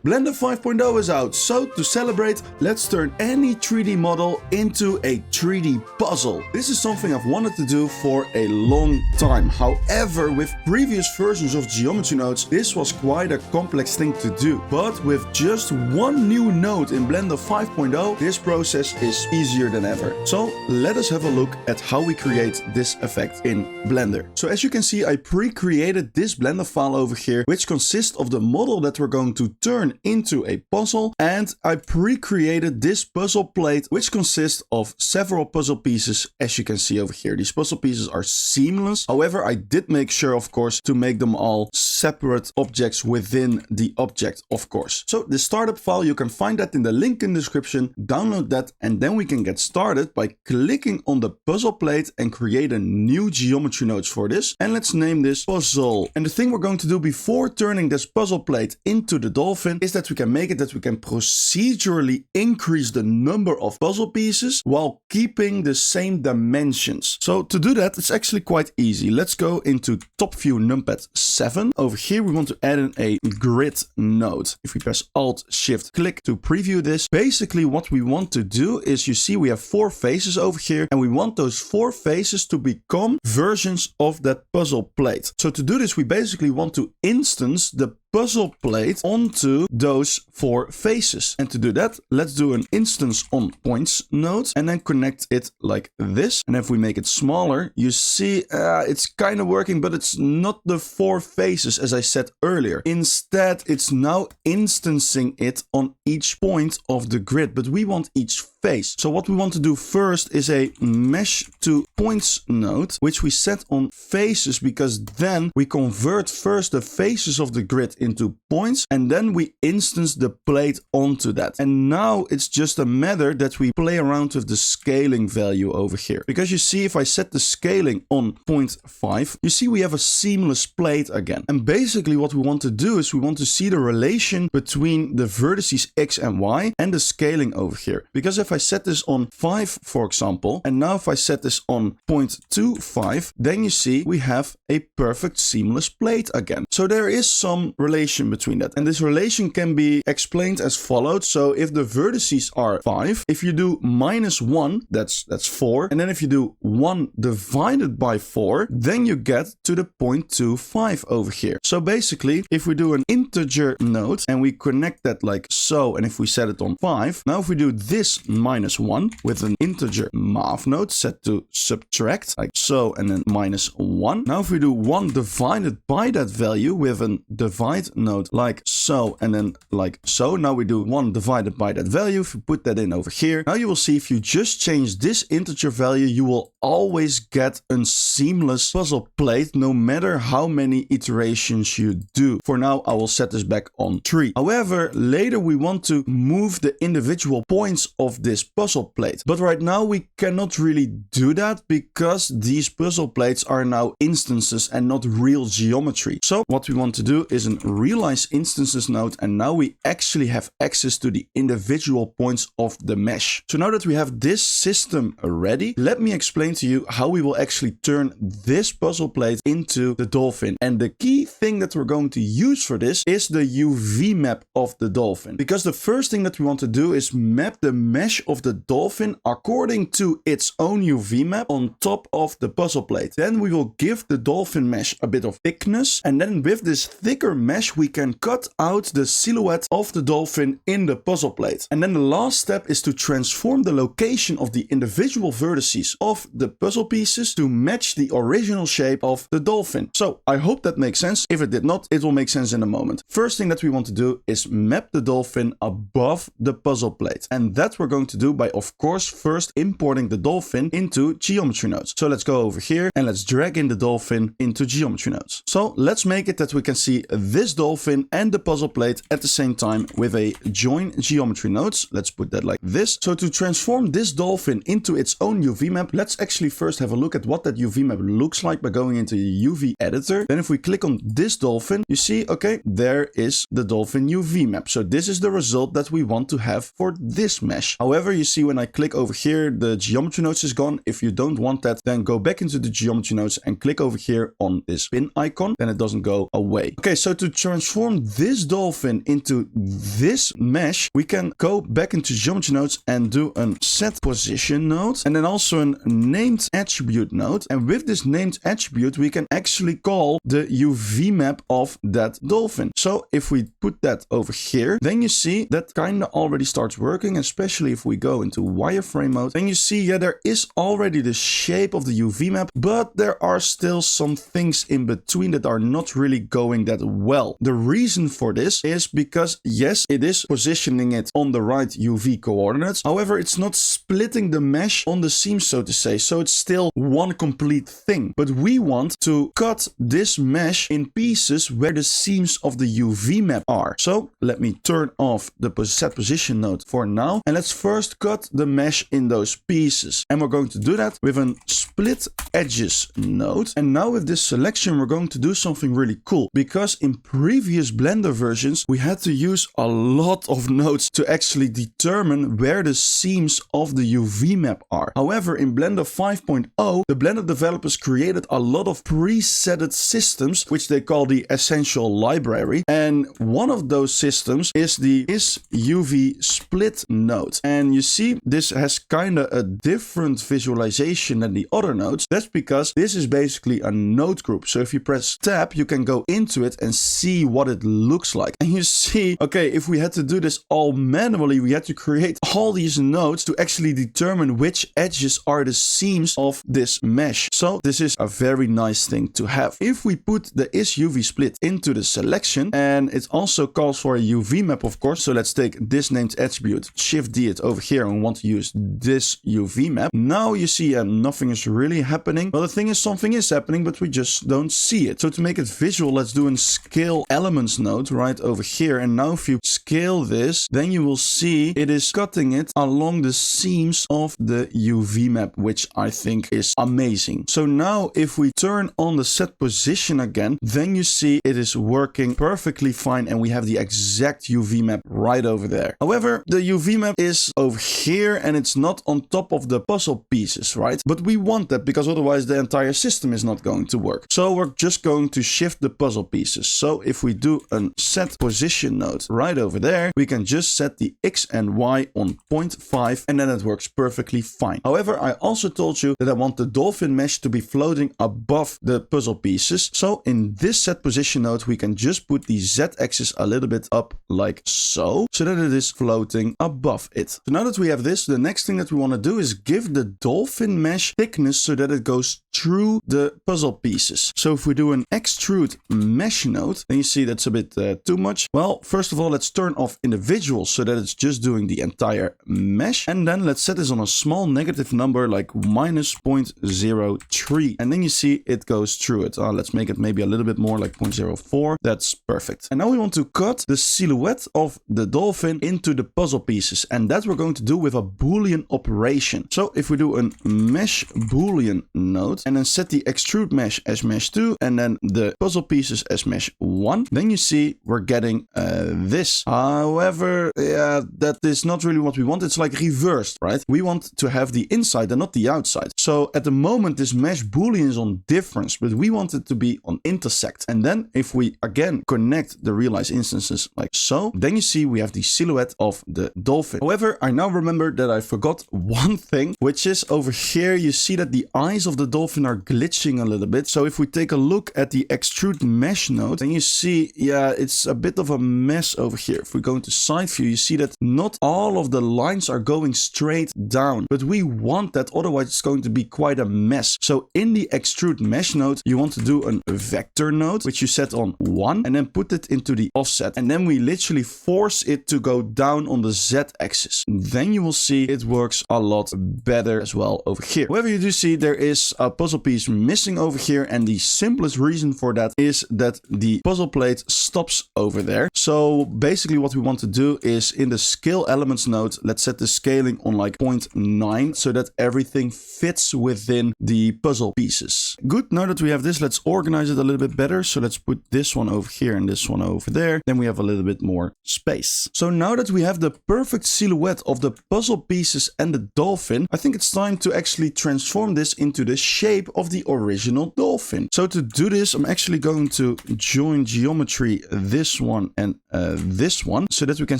Blender 5.0 is out, so to celebrate, let's turn any 3D model into a 3D puzzle. This is something I've wanted to do for a long time. However, with previous versions of geometry nodes, this was quite a complex thing to do. But with just one new node in Blender 5.0, this process is easier than ever. So let us have a look at how we create this effect in Blender. So as you can see, I pre-created this Blender file over here, which consists of the model that we're going to turn into a puzzle. And I pre-created this puzzle plate, which consists of several puzzle pieces, as you can see over here. These puzzle pieces are seamless. However, I did make sure, of course, to make them all separate objects within the object, of course. So the startup file, you can find that in the link in the description. Download that, and then we can get started by clicking on the puzzle plate and create a new geometry node for this. And let's name this puzzle. And the thing we're going to do before turning this puzzle plate into the dolphin is that we can make it that we can procedurally increase the number of puzzle pieces while keeping the same dimensions. So to do that, it's actually quite easy. Let's go into top view numpad 7. Over here, we want to add in a grid node. If we press Alt Shift click to preview this, basically what we want to do is, you see we have 4 faces over here, and we want those 4 faces to become versions of that puzzle plate. So to do this, we basically want to instance the puzzle plate onto those 4 faces. And to do that, let's do an instance on points node and then connect it like this. And if we make it smaller, you see it's kind of working, but it's not the 4 faces as I said earlier. Instead, it's now instancing it on each point of the grid, but we want each face. So what we want to do first is a mesh to points node, which we set on faces, because then we convert first the faces of the grid into points, and then we instance the plate onto that. And now it's just a matter that we play around with the scaling value over here. Because you see, if I set the scaling on 0.5, you see we have a seamless plate again. And basically what we want to do is we want to see the relation between the vertices X and Y and the scaling over here. Because if I set this on 5, for example, and now if I set this on 0.25, then you see we have a perfect seamless plate again. So there is some relation between that. And this relation can be explained as followed. So if the vertices are 5, if you do -1, that's 4. And then if you do 1 divided by 4, then you get to the 0.25 over here. So basically, if we do an integer node and we connect that like so, and if we set it on 5, now if we do this -1 with an integer math node set to subtract like so, and then -1. Now if we do 1 divided by that value with an divide node like so, and then like so, now we do 1 divided by that value. If you put that in over here, now you will see if you just change this integer value, you will always get a seamless puzzle plate no matter how many iterations you do. For now, I will set this back on 3. However, later we want to move the individual points of this puzzle plate. But right now we cannot really do that because these puzzle plates are now instances and not real geometry. So what we want to do is an realize instances node, and now we actually have access to the individual points of the mesh. So now that we have this system ready, let me explain to you how we will actually turn this puzzle plate into the dolphin. And the key thing that we're going to use for this is the UV map of the dolphin. Because the first thing that we want to do is map the mesh of the dolphin according to its own UV map on top of the puzzle plate. Then we will give the dolphin mesh a bit of thickness, and then with this thicker mesh we can cut out the silhouette of the dolphin in the puzzle plate. And then the last step is to transform the location of the individual vertices of the puzzle pieces to match the original shape of the dolphin. So I hope that makes sense. If it did not, it will make sense in a moment. First thing that we want to do is map the dolphin above the puzzle plate. And that we're going to do by, of course, first importing the dolphin into geometry nodes. So let's go over here and let's drag in the dolphin into geometry nodes. So let's make it that we can see this dolphin and the puzzle plate at the same time with a join geometry nodes. Let's put that like this. So to transform this dolphin into its own UV map, let's actually first have a look at what that UV map looks like by going into the UV editor. Then if we click on this dolphin, you see, okay, there is the dolphin UV map. So this is the result that we want to have for this mesh. However, you see when I click over here, the geometry nodes is gone. If you don't want that, then go back into the geometry nodes and click over here on this pin icon. Then it doesn't go away. Okay, so to transform this dolphin into this mesh, we can go back into geometry nodes and do a set position node and then also a named attribute node. And with this named attribute, we can actually call the UV map of that dolphin. So if we put that over here, then you see that kind of already starts working, especially if we go into wireframe mode. Then you see, yeah, there is already the shape of the UV map, but there are still some things in between that are not really going that well. The reason for this is because, yes, it is positioning it on the right UV coordinates. However, it's not splitting the mesh on the seams, so to say. So it's still one complete thing. But we want to cut this mesh in pieces where the seams of the UV map are. So let me turn off the set position node for now. And let's first cut the mesh in those pieces. And we're going to do that with a split edges node. And now with this selection, we're going to do something really cool, because in previous Blender versions, we had to use a lot of nodes to actually determine where the seams of the UV map are. However, in Blender 5.0, the Blender developers created a lot of presetted systems, which they call the Essential Library. And one of those systems is the UV split node. And you see, this has kind of a different visualization than the other nodes. That's because this is basically a node group. So if you press tab, you can go into it and see what it looks like. And you see, okay, if we had to do this all manually, we had to create all these nodes to actually determine which edges are the seams of this mesh. So this is a very nice thing to have. If we put the UV split into the selection, and it also calls for a UV map, of course. So let's take this named attribute, Shift D it over here, and want to use this UV map. Now you see nothing is really happening. Well, the thing is, something is happening, but we just don't see it. So to make it visual, let's do a scale elements node right over here. And now if you scale this, then you will see it is cutting it along the seams of the UV map, which I think is amazing. So now if we turn on the set position again, then you see it is working perfectly fine and we have the exact UV map right over there. However, the UV map is over here and it's not on top of the puzzle pieces, right? But we want that because otherwise the entire system is not going to work. So we're just going to shift the puzzle pieces. So if we do a set position node right over there, we can just set the X and Y on 0.5 and then it works perfectly fine. However, I also told you that I want the dolphin mesh to be floating above the puzzle pieces. So in this set position node, we can just put the Z axis a little bit up like so that it is floating above it. So now that we have this, the next thing that we want to do is give the dolphin mesh thickness so that it goes through the puzzle pieces. So if we do an extrude mesh node, then you see that's a bit too much. Well, first of all, let's turn off individuals so that it's just doing the entire mesh. And then let's set this on a small negative number like minus 0.03. And then you see it goes through it. Let's make it maybe a little bit more like 0.04. That's perfect. And now we want to cut the silhouette of the dolphin into the puzzle pieces. And that we're going to do with a Boolean operation. So if we do a mesh Boolean node and then set the extrude mesh as mesh 2 and then the puzzle pieces as mesh 1, then you see we're getting this. However, yeah, that is not really what we want. It's like reversed, right? We want to have the inside and not the outside. So at the moment, this mesh Boolean is on difference, but we want it to be on intersect. And then if we again connect the realized instances like so, then you see we have the silhouette of the dolphin. However, I now remember that I forgot one thing, which is over here, you see that the eyes of the dolphin are glitching a little bit. So if we take a look at the extrude mesh node, then you see, yeah, it's a bit of a mess over here. If we go into side view, you see that not all of the lines are going straight down, but we want that, otherwise it's going to be quite a mess. So in the extrude mesh node, you want to do a vector node, which you set on 1 and then put it into the offset. And then we literally force it to go down on the Z axis. Then you will see it works a lot better as well over here. However, you do see there is a puzzle piece missing over here. And the simplest reason for that is that the puzzle plate stops over there. So basically what we want to do is in the scale elements node, let's set the scaling on like 0.9 so that everything fits within the puzzle pieces. Good, now that we have this, let's organize it a little bit better. So let's put this one over here and this one over there. Then we have a little bit more space. So now that we have the perfect silhouette of the puzzle pieces and the dolphin, I think it's time to actually transform this into the shape of the original dolphin. So to do this, I'm actually going to join join geometry this one and this one so that we can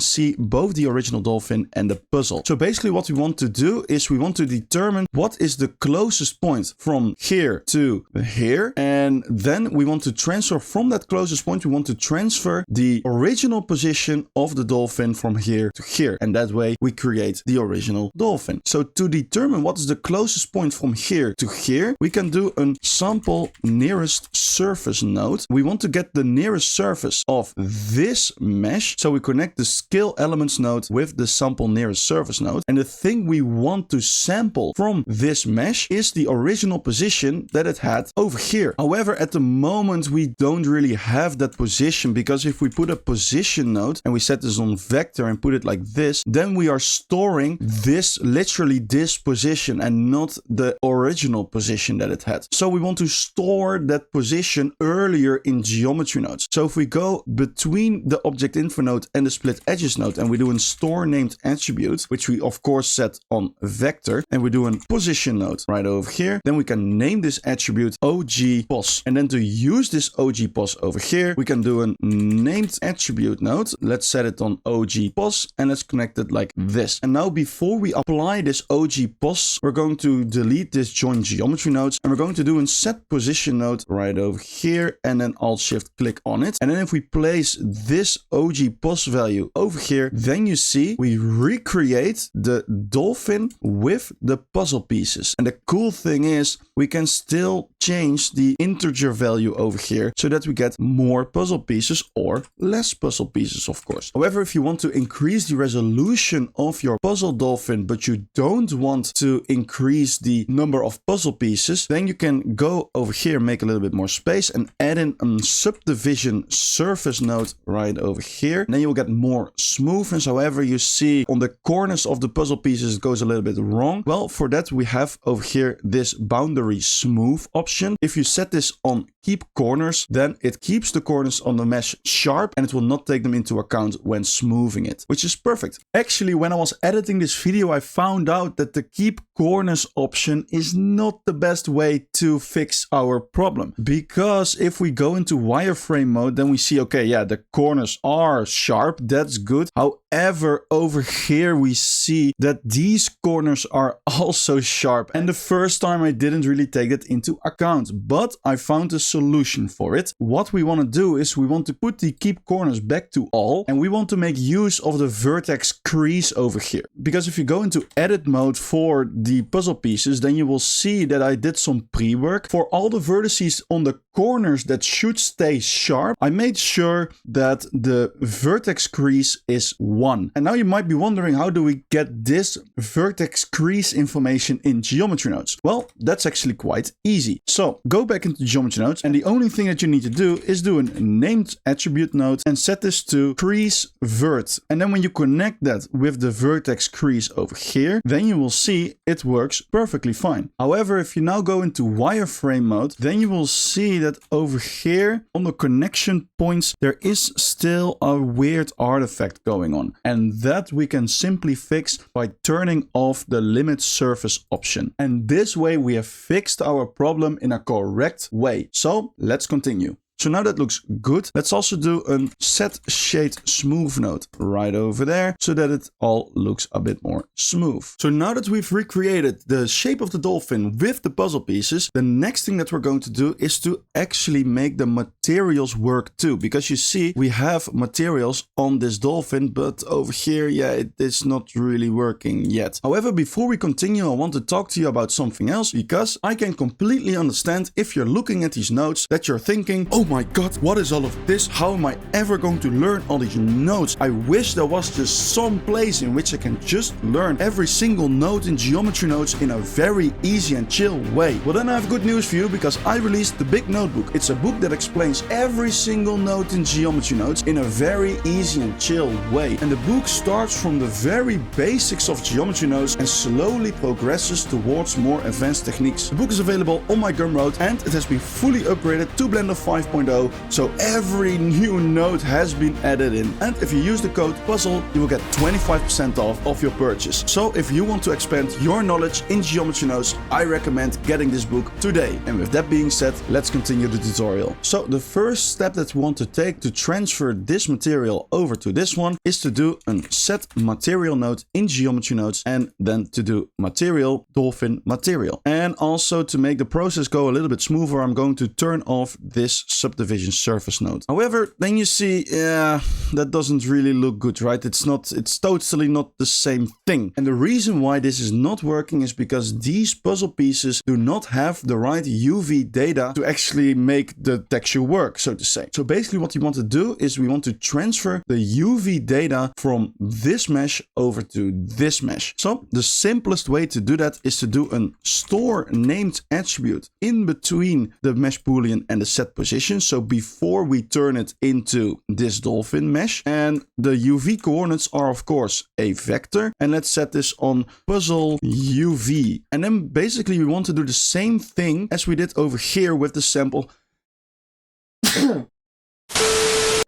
see both the original dolphin and the puzzle. So basically what we want to do is we want to determine what is the closest point from here to here, and then we want to transfer from that closest point, we want to transfer the original position of the dolphin from here to here, and that way we create the original dolphin. So to determine what is the closest point from here to here, we can do a sample nearest surface node. We want to get the nearest surface of this mesh, so we connect the scale elements node with the sample nearest surface node, and the thing we want to sample from this mesh is the original position that it had over here. However, at the moment we don't really have that position, because if we put a position node and we set this on vector and put it like this, then we are storing this, literally this position, and not the original position that it had. So we want to store that position earlier in geometry nodes. So if we go between the object info node and the split edges node and we do a store named attribute, which we of course set on vector, and we do a position node right over here, then we can name this attribute OG_pos. And then to use this OG_pos over here, we can do a named attribute node. Let's set it on OG_pos and let's connect it like this. And now before we apply this OG_pos, we're going to delete this join geometry nodes, and we're going to do a set position node right over here, and then Alt-Shift click on it. And then if we place this OG_pos value over here, then you see we recreate the dolphin with the puzzle pieces. And the cool thing is we can still change the integer value over here so that we get more puzzle pieces or less puzzle pieces, of course. However, if you want to increase the resolution of your puzzle dolphin, but you don't want to increase the number of puzzle pieces, then you can go over here, make a little bit more space, and add in a subdivision surface node right over here. And then you'll get more smoothness. However, you see on the corners of the puzzle pieces it goes a little bit wrong. Well, for that we have over here this boundary smooth option. If you set this on keep corners, then it keeps the corners on the mesh sharp and it will not take them into account when smoothing it, which is perfect. Actually, when I was editing this video, I found out that the keep corners option is not the best way to fix our problem, because if we go into wireframe mode, then we see, okay, yeah, the corners are sharp, that's good. However, over here we see that these corners are also sharp, and the first time I didn't really take it into account, but I found a solution for it. What we want to do is we want to put the keep corners back to all, and we want to make use of the vertex crease over here, because if you go into edit mode for the puzzle pieces, then you will see that I did some pre-work for all the vertices on the corners that should stay sharp. I made sure that the vertex crease is 1. And now you might be wondering, how do we get this vertex crease information in geometry nodes? Well, that's actually quite easy. So go back into geometry nodes, and the only thing that you need to do is do a named attribute node and set this to crease vert. And then when you connect that with the vertex crease over here, then you will see it works perfectly fine. However, if you now go into wireframe mode, then you will see that over here on the connection points, there is still a weird artifact going on. And that we can simply fix by turning off the limit surface option. And this way we have fixed our problem in a correct way. So let's continue. So now that looks good. Let's also do a set shade smooth node right over there so that it all looks a bit more smooth. So now that we've recreated the shape of the dolphin with the puzzle pieces, the next thing that we're going to do is to actually make the materials work too. Because you see, we have materials on this dolphin, but over here, yeah, it is not really working yet. However, before we continue, I want to talk to you about something else, because I can completely understand if you're looking at these nodes that you're thinking, oh my god, what is all of this? How am I ever going to learn all these nodes? I wish there was just some place in which I can just learn every single node in geometry nodes in a very easy and chill way. Well, then I have good news for you, because I released the Big Notebook. It's a book that explains every single node in geometry nodes in a very easy and chill way. And the book starts from the very basics of geometry nodes and slowly progresses towards more advanced techniques. The book is available on my Gumroad, and it has been fully upgraded to Blender 5.0 2.0, so every new node has been added in. And if you use the code puzzle, you will get 25% off of your purchase. So if you want to expand your knowledge in geometry nodes, I recommend getting this book today. And with that being said, let's continue the tutorial. So the first step that we want to take to transfer this material over to this one is to do a set material node in geometry nodes, and then to do material Dolphin material. And also to make the process go a little bit smoother, I'm going to turn off this subdivision surface node. However, then you see, yeah, that doesn't really look good, right? It's totally not the same thing. And the reason why this is not working is because these puzzle pieces do not have the right UV data to actually make the texture work, so to say. So basically what you want to do is we want to transfer the UV data from this mesh over to this mesh. So the simplest way to do that is to do a store named attribute in between the mesh boolean and the set position. So before we turn it into this Dolphin mesh, and the UV coordinates are of course a vector, and let's set this on puzzle UV. And then basically we want to do the same thing as we did over here with the sample.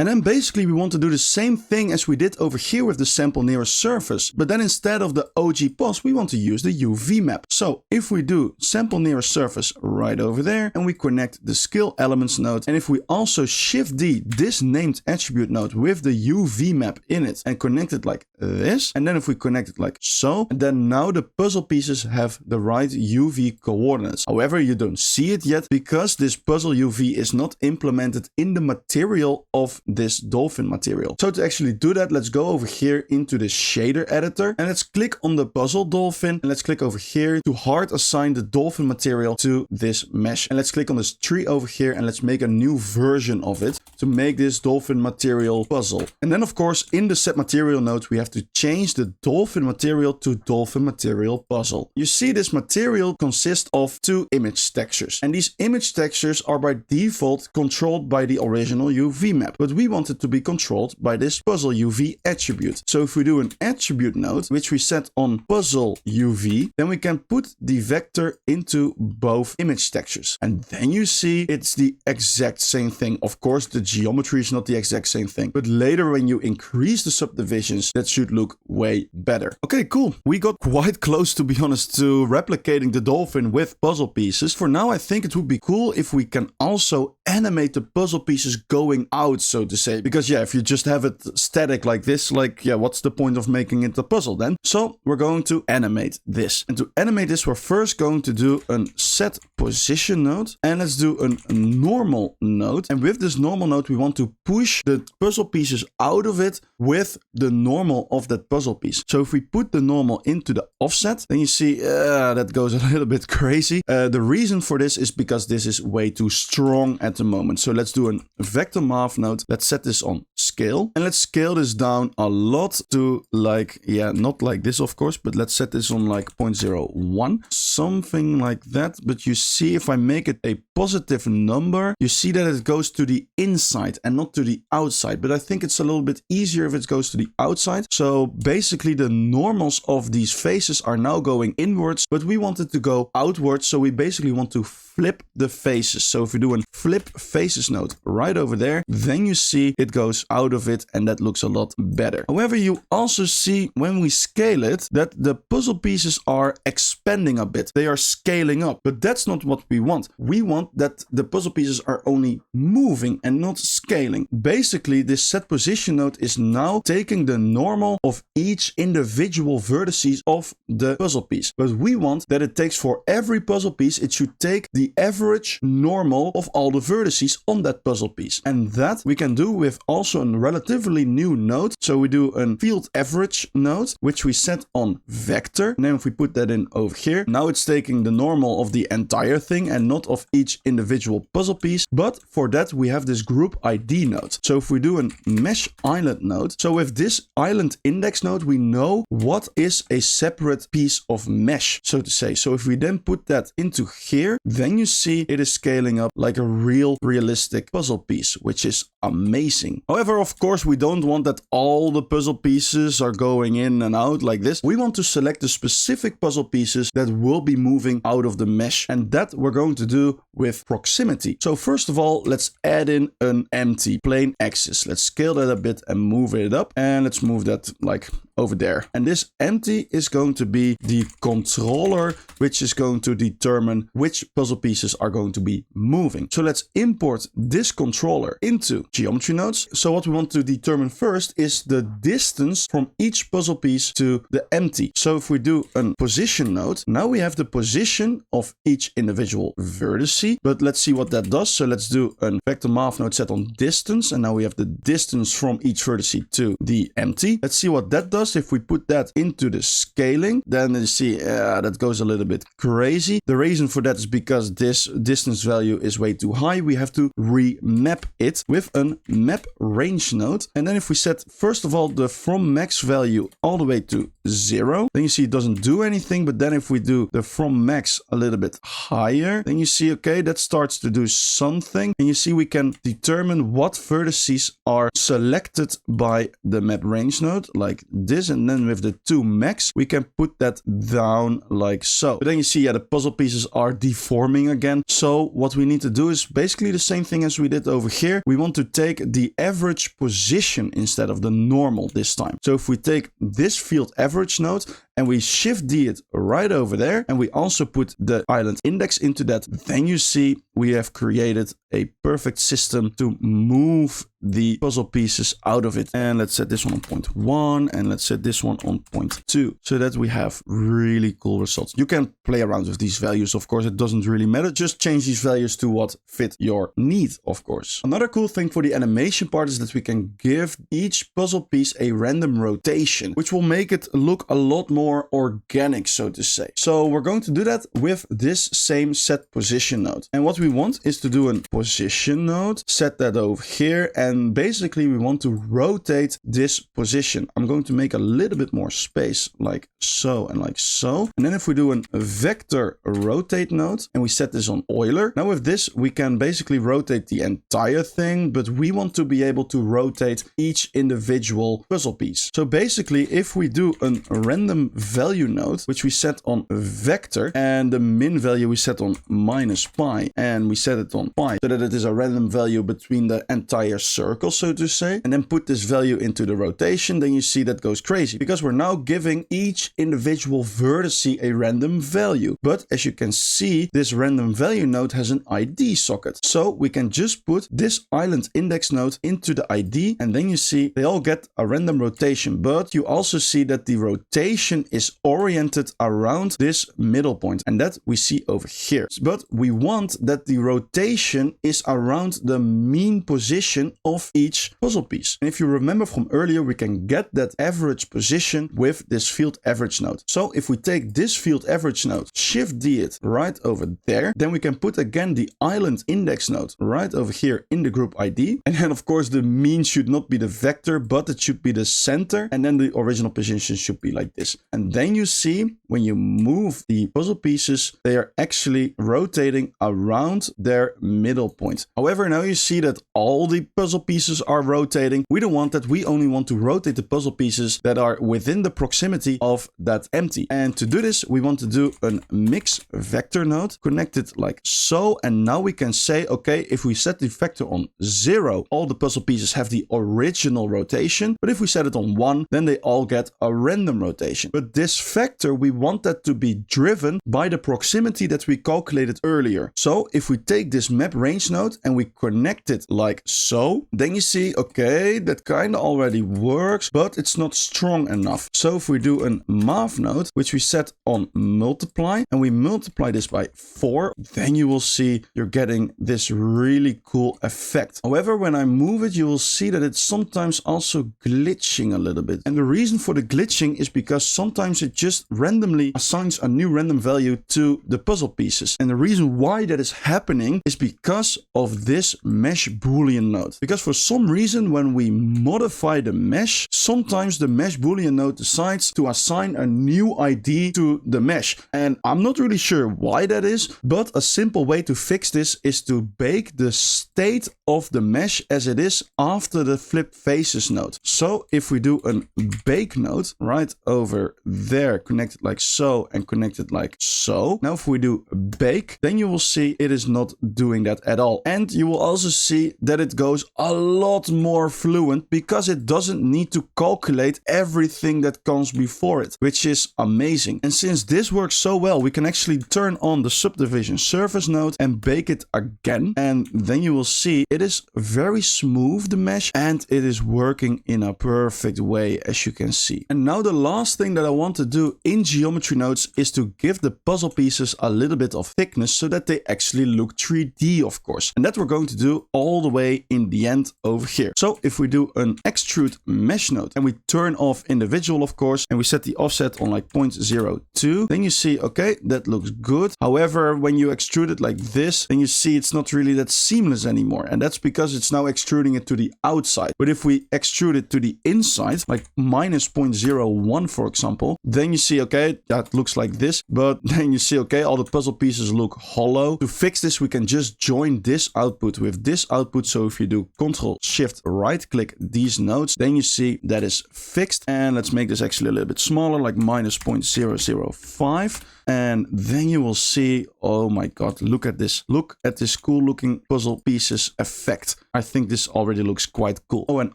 And then basically we want to do the same thing as we did over here with the sample nearest surface. But then instead of the OG pos, we want to use the UV map. So if we do sample nearest surface right over there, and we connect the scale elements node, and if we also shift D this named attribute node with the UV map in it and connect it like this, and then if we connect it like so, and then now the puzzle pieces have the right UV coordinates. However, you don't see it yet because this puzzle UV is not implemented in the material of this Dolphin material. So to actually do that, let's go over here into the shader editor, and let's click on the puzzle Dolphin, and let's click over here to hard assign the Dolphin material to this mesh. And let's click on this tree over here, and let's make a new version of it to make this Dolphin material puzzle. And then of course in the set material node, we have to change the Dolphin material to Dolphin material puzzle. You see this material consists of two image textures, and these image textures are by default controlled by the original UV map, but we want it to be controlled by this puzzle UV attribute. So if we do an attribute node, which we set on puzzle UV, then we can put the vector into both image textures. And then you see it's the exact same thing. Of course, the geometry is not the exact same thing, but later when you increase the subdivisions, that should look way better. Okay, cool. We got quite close, to be honest, to replicating the Dolphin with puzzle pieces. For now, I think it would be cool if we can also animate the puzzle pieces going out, so to say, because yeah, if you just have it static like this, like, yeah, what's the point of making it a puzzle then? So we're going to animate this, and to animate this, we're first going to do a set position node, and let's do a normal node. And with this normal node, we want to push the puzzle pieces out of it with the normal of that puzzle piece. So if we put the normal into the offset, then you see that goes a little bit crazy. The reason for this is because this is way too strong at the moment. So let's do a vector math node. Let's set this on scale, and let's scale this down a lot to like, yeah, not like this of course, but let's set this on like 0.01, something like that. But you see, if I make it a positive number, you see that it goes to the inside and not to the outside. But I think it's a little bit easier if it goes to the outside. So basically the normals of these faces are now going inwards, but we want it to go outwards. So we basically want to flip the faces. So if we do a flip faces node right over there, then you see it goes out of it, and that looks a lot better. However, you also see when we scale it that the puzzle pieces are expanding a bit. They are scaling up, but that's not what we want. We want that the puzzle pieces are only moving and not scaling. Basically, this set position node is now taking the normal of each individual vertices of the puzzle piece. But we want that it takes for every puzzle piece, it should take the average normal of all the vertices on that puzzle piece. And that we can do with also a relatively new node. So we do a field average node, which we set on vector. And then if we put that in over here, now it's taking the normal of the entire thing and not of each individual puzzle piece. But for that, we have this group ID node. So if we do a mesh island node, so with this island index node, we know what is a separate piece of mesh, so to say. So if we then put that into here, then then you see it is scaling up like a realistic puzzle piece, which is amazing. However, of course, we don't want that all the puzzle pieces are going in and out like this. We want to select the specific puzzle pieces that will be moving out of the mesh, and that we're going to do with proximity. So first of all, let's add in an empty plane axis. Let's scale that a bit and move it up, and let's move that like over there. And this empty is going to be the controller, which is going to determine which puzzle pieces are going to be moving. So let's import this controller into geometry nodes. So what we want to determine first is the distance from each puzzle piece to the empty. So if we do a position node, now we have the position of each individual vertice, but let's see what that does. So let's do a vector math node set on distance, and now we have the distance from each vertice to the empty. Let's see what that does. If we put that into the scaling, then you see that goes a little bit crazy. The reason for that is because this distance value is way too high. We have to remap it with a map range node. And then if we set, first of all, the from max value all the way to 0, then you see it doesn't do anything. But then if we do the from max a little bit higher, then you see, okay, that starts to do something. And you see we can determine what vertices are selected by the map range node like this. And then with the 2 max, we can put that down like so. But then you see, yeah, the puzzle pieces are deforming again. So what we need to do is basically the same thing as we did over here. We want to take the average position instead of the normal this time. So if we take this field average node and we shift D it right over there, and we also put the island index into that, then you see we have created a perfect system to move the puzzle pieces out of it. And let's set this one on 0.1, and let's set this one on 0.2, so that we have really cool results. You can play around with these values, of course, it doesn't really matter. Just change these values to what fit your need, of course. Another cool thing for the animation part is that we can give each puzzle piece a random rotation, which will make it look a lot more organic, so to say. So we're going to do that with this same set position node. And what we want is to do a position node, set that over here, and basically we want to rotate this position. I'm going to make a little bit more space like so and like so. And then if we do a vector rotate node and we set this on Euler, now with this we can basically rotate the entire thing, but we want to be able to rotate each individual puzzle piece. So basically if we do a random value node, which we set on vector, and the min value we set on minus pi, and we set it on pi so that it is a random value between the entire circle, so to say, and then put this value into the rotation, then you see that goes crazy because we're now giving each individual vertice a random value. But as you can see, this random value node has an ID socket. So we can just put this island index node into the ID, and then you see they all get a random rotation. But you also see that the rotation is oriented around this middle point, and that we see over here. But we want that the rotation is around the mean position of each puzzle piece. And if you remember from earlier, we can get that average position with this field average node. So if we take this field average node, shift D it right over there, then we can put again the island index node right over here in the group ID. And then of course the mean should not be the vector, but it should be the center, and then the original position should be like this. And then you see when you move the puzzle pieces, they are actually rotating around their middle point. However, now you see that all the puzzle pieces are rotating. We don't want that. We only want to rotate the puzzle pieces that are within the proximity of that empty. And to do this, we want to do a mix vector node, connect it like so. And now we can say, okay, if we set the vector on 0, all the puzzle pieces have the original rotation. But if we set it on 1, then they all get a random rotation. But this vector, we want that to be driven by the proximity that we calculated earlier. So if we take this map range node and we connect it like so, then you see, okay, that kind of already works, but it's not strong enough. So if we do a math node, which we set on multiply, and we multiply this by 4, then you will see you're getting this really cool effect. However, when I move it, you will see that it's sometimes also glitching a little bit. And the reason for the glitching is because sometimes it just randomly assigns a new random value to the puzzle pieces. And the reason why that is happening is because of this mesh boolean node. Because because for some reason when we modify the mesh, sometimes the mesh boolean node decides to assign a new ID to the mesh. And I'm not really sure why that is, but a simple way to fix this is to bake the state of the mesh as it is after the flip faces node. So if we do a bake node right over there, connect it like so and connect it like so. Now if we do bake, then you will see it is not doing that at all. And you will also see that it goes a lot more fluent because it doesn't need to calculate everything that comes before it, which is amazing. And since this works so well, we can actually turn on the subdivision surface node and bake it again. And then you will see it is very smooth, the mesh, and it is working in a perfect way, as you can see. And now the last thing that I want to do in geometry nodes is to give the puzzle pieces a little bit of thickness so that they actually look 3D, of course. And that we're going to do all the way in the end over here. So if we do an extrude mesh node and we turn off individual, of course, and we set the offset on like 0.02, then you see, okay, that looks good. However, when you extrude it like this, then you see it's not really that seamless anymore. And that's because it's now extruding it to the outside. But if we extrude it to the inside, like minus 0.01, for example, then you see, okay, that looks like this. But then you see, okay, all the puzzle pieces look hollow. To fix this, we can just join this output with this output. So if you do Control Shift right click these nodes, then you see that is fixed. And let's make this actually a little bit smaller, like minus 0.005. And then you will see, oh my god, look at this. Look at this cool looking puzzle pieces effect. I think this already looks quite cool. Oh, and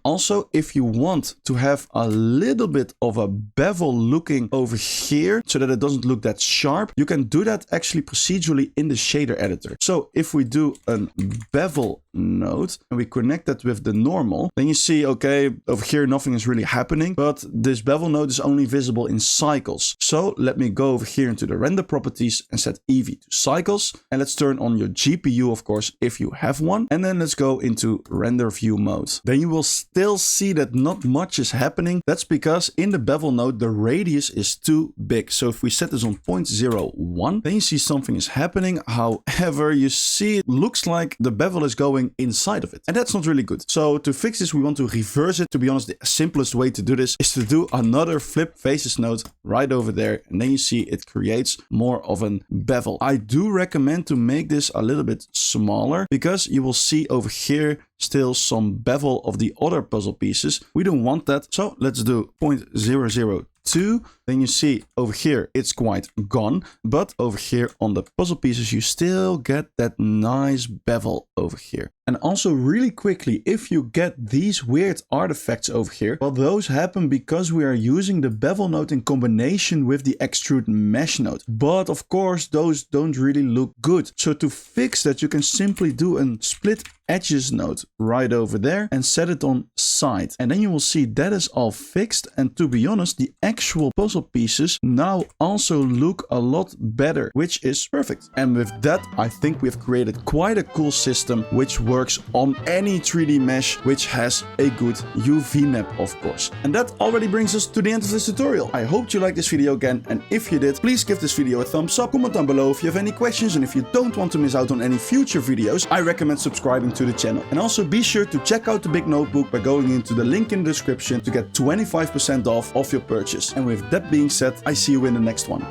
also if you want to have a little bit of a bevel looking over here so that it doesn't look that sharp, you can do that actually procedurally in the shader editor. So if we do a bevel node and we connect that with the normal, then you see, okay, over here nothing is really happening, but this bevel node is only visible in cycles. So let me go over here into the render properties and set Eevee to cycles. And let's turn on your GPU, of course, if you have one. And then let's go into render view mode. Then you will still see that not much is happening. That's because in the bevel node, the radius is too big. So if we set this on 0.01, then you see something is happening. However, you see it looks like the bevel is going inside of it. And that's not really good. So to fix this, we want to reverse it. To be honest, the simplest way to do this is to do another flip faces node right over there. And then you see it creates more of a bevel. I do recommend to make this a little bit smaller because you will see over here still some bevel of the other puzzle pieces. We don't want that. So let's do 0.002. Then you see over here it's quite gone, but over here on the puzzle pieces you still get that nice bevel over here. And also really quickly, if you get these weird artifacts over here, well, those happen because we are using the bevel node in combination with the extrude mesh node. But of course, those don't really look good. So to fix that, you can simply do a split edges node right over there and set it on side. And then you will see that is all fixed. And to be honest, the actual puzzle pieces now also look a lot better, which is perfect. And with that, I think we've created quite a cool system which works on any 3D mesh which has a good UV map, of course. And that already brings us to the end of this tutorial. I hope you liked this video again, and if you did, please give this video a thumbs up, comment down below if you have any questions, and if you don't want to miss out on any future videos, I recommend subscribing to the channel. And also be sure to check out the big notebook by going into the link in the description to get 25% off your purchase. And with that being said, I see you in the next one.